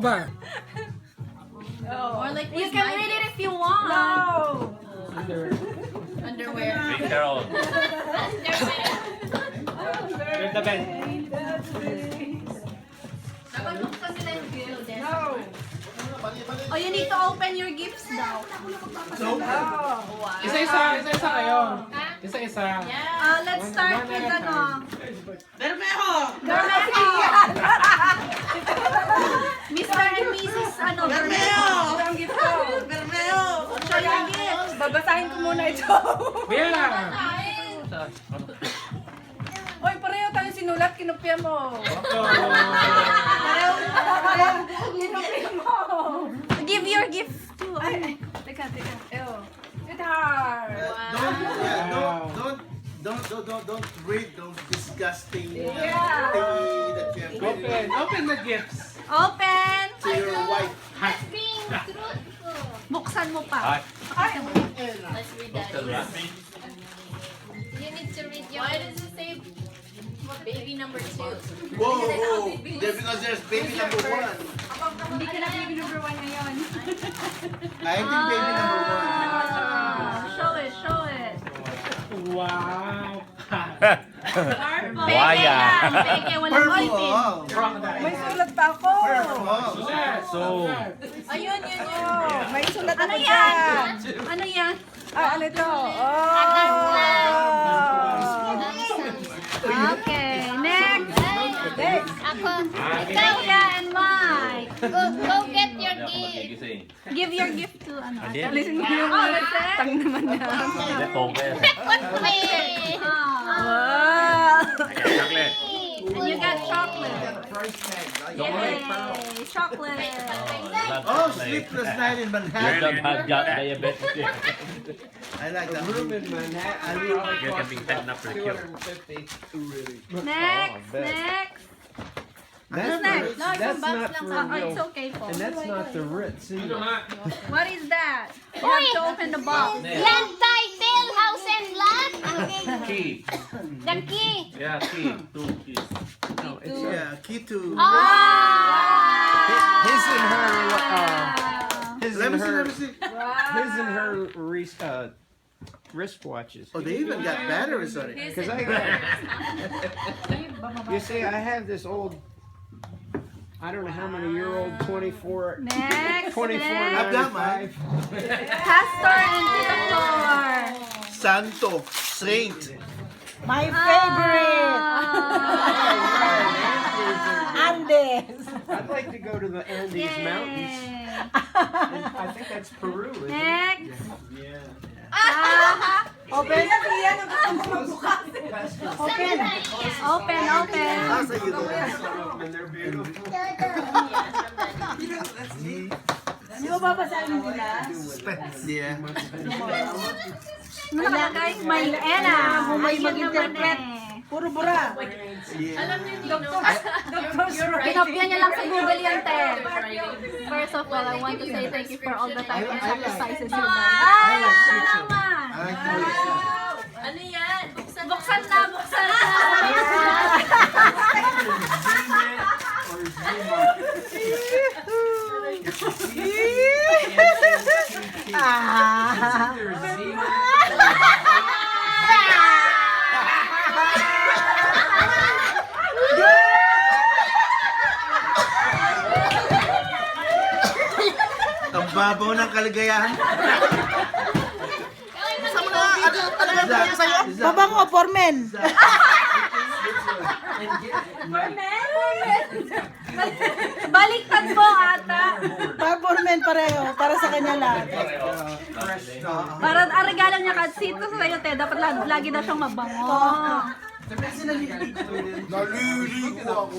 ba? Or like, You can read it if you want. No. Underwear. Big Carol. Read the bed. Dapat buksan nila yung gift. No. Oh, you need to open your gifts daw. Isa-isa kayo. Isa-isa. Let's start with ano. Bermejo. Bermejo. Mr. and Mrs. ano. Bermejo. Ang gift ko. Bermejo. Show your gifts. Babasahin ko muna ito. Bella! Hoy, pareho tayo sinulat, kinopya mo. Kinopya mo. Give your gift to. Ay, teka. Ew. Sweetheart. Don't read those disgusting Yeah. thingy that you have written Open the gifts. Open. to your wife. Buksan mo pa. Hi. Ay, Let's read Still wrapping? You need to read your. Why does it say baby number 2? Whoa. Just because there's baby number 1. hindi ka na baby number 1 ngayon. I think baby number 1. Show it. Wow. Waya. Peke, walang Purple. oil. Oh. May sulat pa ako. Purple. So, Ayun. Oh, may sulat Ano ako yan? dyan. Ano yan? Ah, ano ito? Oh. Okay, next. Next. Ako. Ikaw and Mike. Go get your gift. gigising. Give your gift to ano. Hindi. Alisin mo yung tang naman na. Hindi, poker. Wait. Wow. Chocolate. And you got chocolate. Price tag. Yay, chocolate. Oh, sleepless night in You Manhattan. don't have diabetes. I like that. Room in Manhattan. I You're getting heading up for the cure. Next. What's next? No, isang box lang sa Oh, it's okay po. And that's not the Ritz either. What is that? You have to open the box. Land title, house and lot. Key. The key. Yeah, key. 2 keys. No, it's Yeah, key to. his and her. Let me see. His and her wristwatches. Oh, they even got batteries on it. Because I got. You see, I have this old. I don't know how many year old 24. Next. 24. I've got mine. Pastor and Tita Flor. Santo. Saint. My favorite. Andes. I'd like to go to the Andes Mountains. Yay. And I think that's Peru. Isn't it? Next. Open. Yan ang gusto mo magbukas. Open. Open. How's that you go? And they're beautiful. Di ba babasahin nila? Yeah. Nakalagay, may Ena. May Ayun mag-interpret. naman eh. Puro bura. Yeah. Kinopya niya lang sa Google yan, te. First of all, I want to say thank you for all the time and sacrifices you've done. Ay, ano naman? I like the Ano yan? Buksan na. Ang babaw ng kaligayahan. Baba ko, Formen. Baliktad mo ata. Formen pareho. Para sa kanya lang. Para ang regalo niya kasi ito sa sa'yo, te. Dapat lagi daw siyang mabango. Naliligo ako.